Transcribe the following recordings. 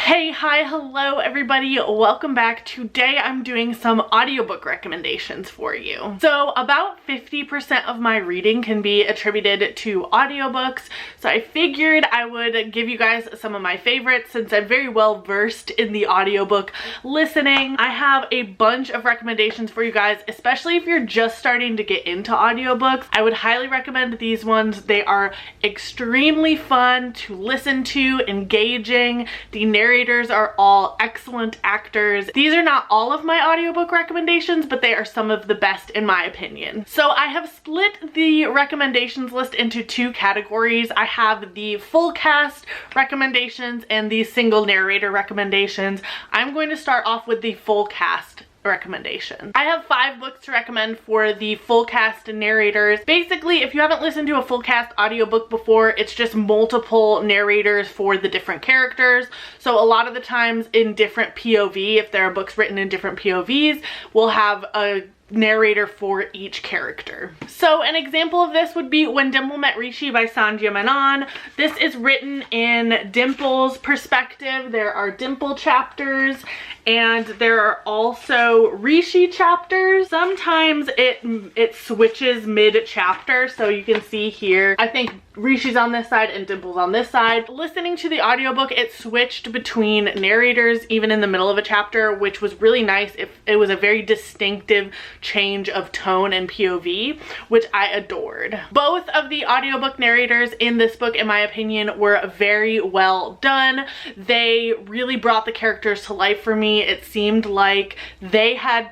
Hey, hi, hello everybody, welcome back. Today I'm doing some audiobook recommendations for you. So about 50% of my reading can be attributed to audiobooks, so I figured I would give you guys some of my favorites since I'm very well versed in the audiobook listening. I have a bunch of recommendations for you guys, especially if you're just starting to get into audiobooks. I would highly recommend these ones. They are extremely fun to listen to, engaging. The narrators are all excellent actors. These are not all of my audiobook recommendations, but they are some of the best in my opinion. So I have split the recommendations list into two categories. I have the full cast recommendations and the single narrator recommendations. I'm going to start off with the full cast recommendation. I have 5 books to recommend for the full cast narrators. Basically, if you haven't listened to a full cast audiobook before, it's just multiple narrators for the different characters. So a lot of the times in different POV, if there are books written in different POVs, we'll have a narrator for each character. So an example of this would be When Dimple Met Rishi by Sanjay Menon. This is written in Dimple's perspective. There are Dimple chapters and there are also Rishi chapters. Sometimes it switches mid-chapter, so you can see here, I think Rishi's on this side and Dimple's on this side. Listening to the audiobook, it switched between narrators even in the middle of a chapter, which was really nice. It was a very distinctive change of tone and POV, which I adored. Both of the audiobook narrators in this book, in my opinion, were very well done. They really brought the characters to life for me. It seemed like they had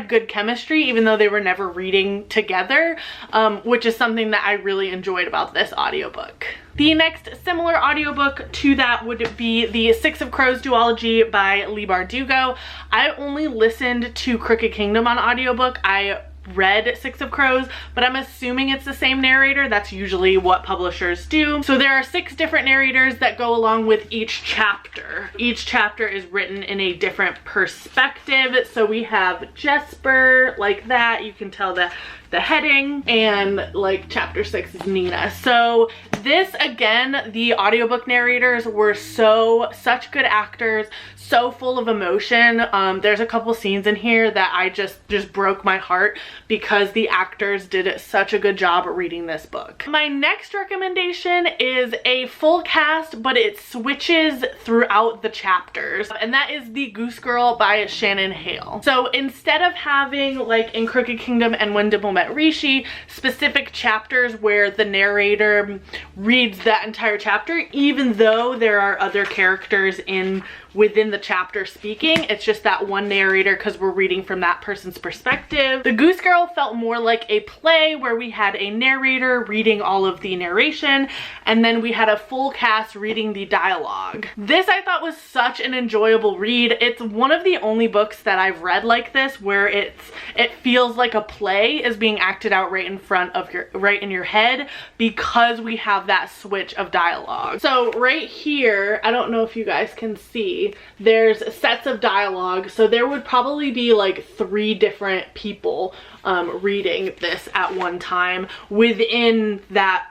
good chemistry, even though they were never reading together, which is something that I really enjoyed about this audiobook. The next similar audiobook to that would be the Six of Crows duology by Leigh Bardugo. I only listened to Crooked Kingdom on audiobook. I read Six of Crows, but I'm assuming it's the same narrator. That's usually what publishers do. So there are 6 different narrators that go along with each chapter. Each chapter is written in a different perspective. So we have Jesper, like that. You can tell the heading, and like chapter 6 is Nina. So this, again, the audiobook narrators were such good actors, so full of emotion. There's a couple scenes in here that I just broke my heart because the actors did such a good job at reading this book. My next recommendation is a full cast, but it switches throughout the chapters, and that is The Goose Girl by Shannon Hale. So instead of having, like in Crooked Kingdom and When Dimple Met Rishi, specific chapters where the narrator reads that entire chapter, even though there are other characters within the chapter speaking, it's just that one narrator because we're reading from that person's perspective. The Goose Girl felt more like a play where we had a narrator reading all of the narration and then we had a full cast reading the dialogue. This I thought was such an enjoyable read. It's one of the only books that I've read like this where it feels like a play is being acted out right in your head because we have that switch of dialogue. So right here, I don't know if you guys can see, there's sets of dialogue. So there would probably be like 3 different people reading this at one time within that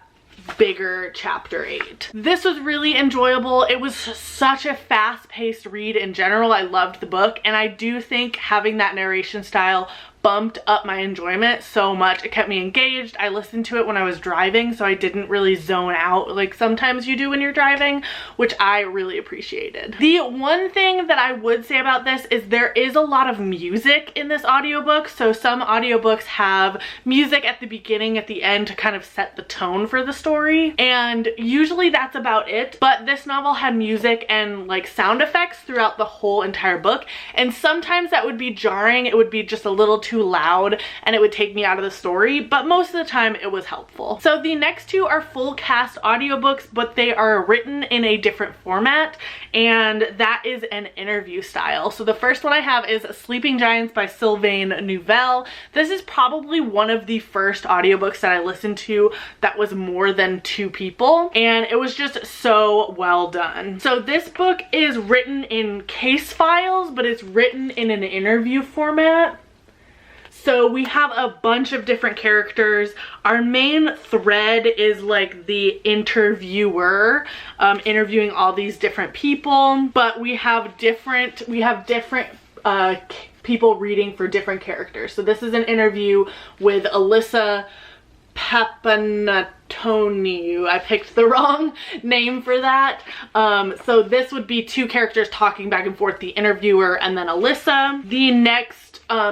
bigger chapter 8. This was really enjoyable. It was such a fast-paced read in general. I loved the book, and I do think having that narration style bumped up my enjoyment so much. It kept me engaged. I listened to it when I was driving, so I didn't really zone out like sometimes you do when you're driving, which I really appreciated. The one thing that I would say about this is there is a lot of music in this audiobook. So some audiobooks have music at the beginning, at the end to kind of set the tone for the story, and usually that's about it. But this novel had music and like sound effects throughout the whole entire book, and sometimes that would be jarring. It would be just a little too loud and it would take me out of the story, but most of the time it was helpful. So the next 2 are full cast audiobooks, but they are written in a different format, and that is an interview style. So the first one I have is Sleeping Giants by Sylvain Nouvelle. This is probably one of the first audiobooks that I listened to that was more than 2 people, and it was just so well done. So this book is written in case files, but it's written in an interview format. So we have a bunch of different characters. Our main thread is like the interviewer, interviewing all these different people, but we have different people reading for different characters. So this is an interview with Alyssa Papanatoniou. I picked the wrong name for that. So this would be two characters talking back and forth, the interviewer and then Alyssa. The next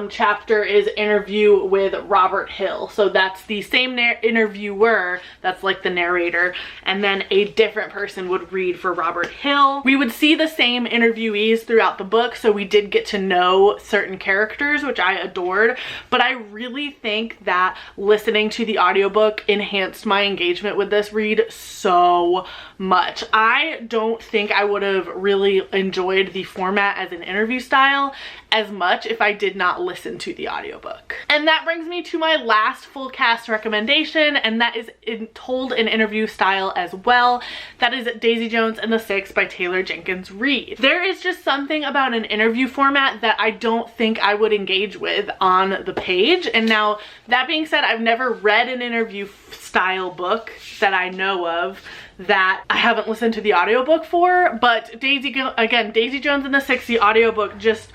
chapter is interview with Robert Hill. So that's the same interviewer, that's like the narrator, and then a different person would read for Robert Hill. We would see the same interviewees throughout the book, so we did get to know certain characters, which I adored, but I really think that listening to the audiobook enhanced my engagement with this read so much. I don't think I would have really enjoyed the format as an interview style as much if I did not listen to the audiobook. And that brings me to my last full cast recommendation, and that is told in interview style as well. That is Daisy Jones and the Six by Taylor Jenkins Reid. There is just something about an interview format that I don't think I would engage with on the page. And now, that being said, I've never read an interview style book that I know of that I haven't listened to the audiobook for, but Daisy Jones and the Six, the audiobook, just,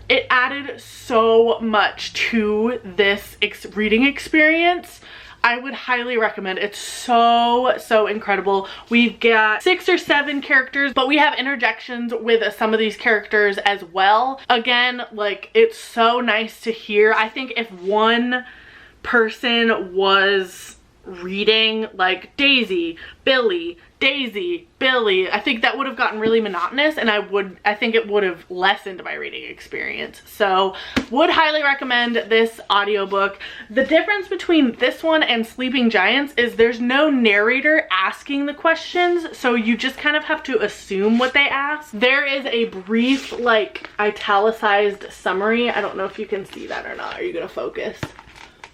it added so much to this reading experience. I would highly recommend. It's so incredible. We've got 6 or 7 characters, but we have interjections with some of these characters as well. Again, like, it's so nice to hear. I think if one person was reading like Daisy, Billy, Daisy, Billy, I think that would have gotten really monotonous, and I think it would have lessened my reading experience. So would highly recommend this audiobook. The difference between this one and Sleeping Giants is there's no narrator asking the questions, so you just kind of have to assume what they ask. There is a brief, like, italicized summary. I don't know if you can see that or not. Are you gonna focus?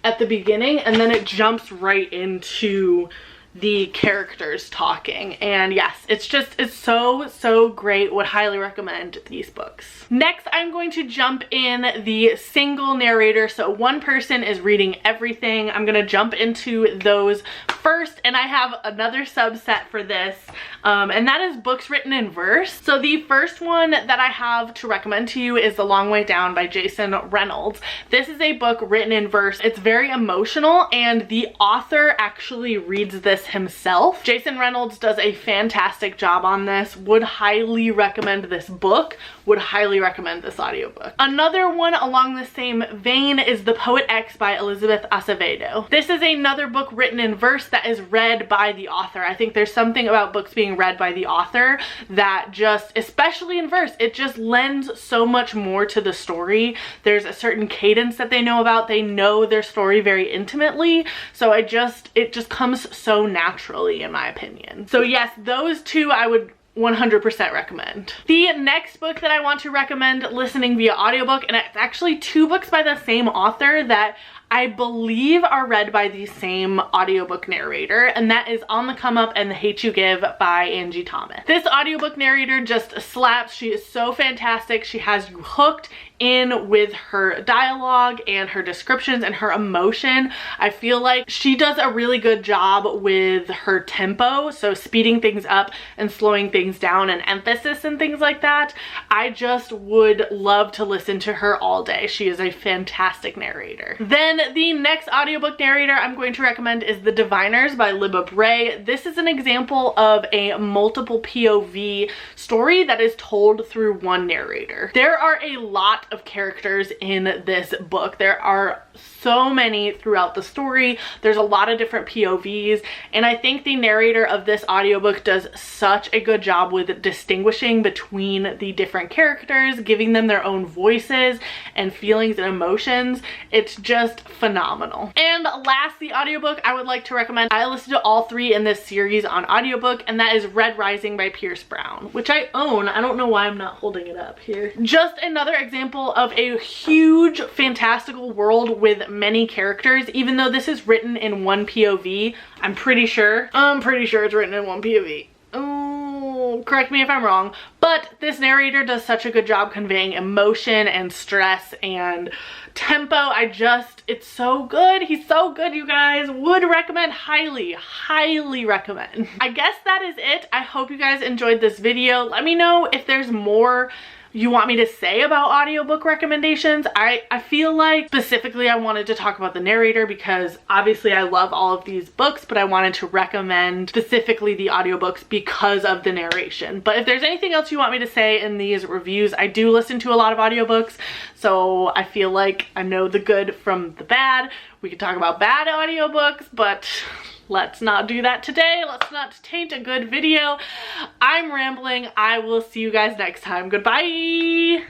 At the beginning, and then it jumps right into the characters talking. And yes, it's so great. Would highly recommend these books. Next, I'm going to jump in the single narrator, so one person is reading everything. I'm gonna jump into those first, and I have another subset for this, and that is books written in verse. So the first one that I have to recommend to you is The Long Way Down by Jason Reynolds. This is a book written in verse. It's very emotional, and the author actually reads this himself. Jason Reynolds does a fantastic job on this. Would highly recommend this book. Would highly recommend this audiobook. Another one along the same vein is The Poet X by Elizabeth Acevedo. This is another book written in verse that is read by the author. I think there's something about books being read by the author that just, especially in verse, it just lends so much more to the story. There's a certain cadence that they know about. They know their story very intimately, so it just comes so naturally, in my opinion. So yes, those two I would 100% recommend. The next book that I want to recommend listening via audiobook, and it's actually 2 books by the same author that I believe are read by the same audiobook narrator, and that is On the Come Up and The Hate You Give by Angie Thomas. This audiobook narrator just slaps. She is so fantastic. She has you hooked in with her dialogue and her descriptions and her emotion. I feel like she does a really good job with her tempo, so speeding things up and slowing things down and emphasis and things like that. I just would love to listen to her all day. She is a fantastic narrator. Then the next audiobook narrator I'm going to recommend is The Diviners by Libba Bray. This is an example of a multiple POV story that is told through one narrator. There are a lot of characters in this book. There are so many throughout the story. There's a lot of different POVs, and I think the narrator of this audiobook does such a good job with distinguishing between the different characters, giving them their own voices and feelings and emotions. It's just phenomenal. And last, the audiobook I would like to recommend. I listened to all 3 in this series on audiobook, and that is Red Rising by Pierce Brown, which I own. I don't know why I'm not holding it up here. Just another example of a huge fantastical world with many characters. Even though this is written in one POV, I'm pretty sure it's written in one POV. Oh, correct me if I'm wrong, but this narrator does such a good job conveying emotion and stress and tempo. It's so good. He's so good, you guys. Would recommend, highly recommend. I guess that is it. I hope you guys enjoyed this video. Let me know if there's more you want me to say about audiobook recommendations. I feel like specifically I wanted to talk about the narrator because obviously I love all of these books, but I wanted to recommend specifically the audiobooks because of the narration. But if there's anything else you want me to say in these reviews, I do listen to a lot of audiobooks, so I feel like I know the good from the bad. We could talk about bad audiobooks, but let's not do that today. Let's not taint a good video. I'm rambling. I will see you guys next time. Goodbye.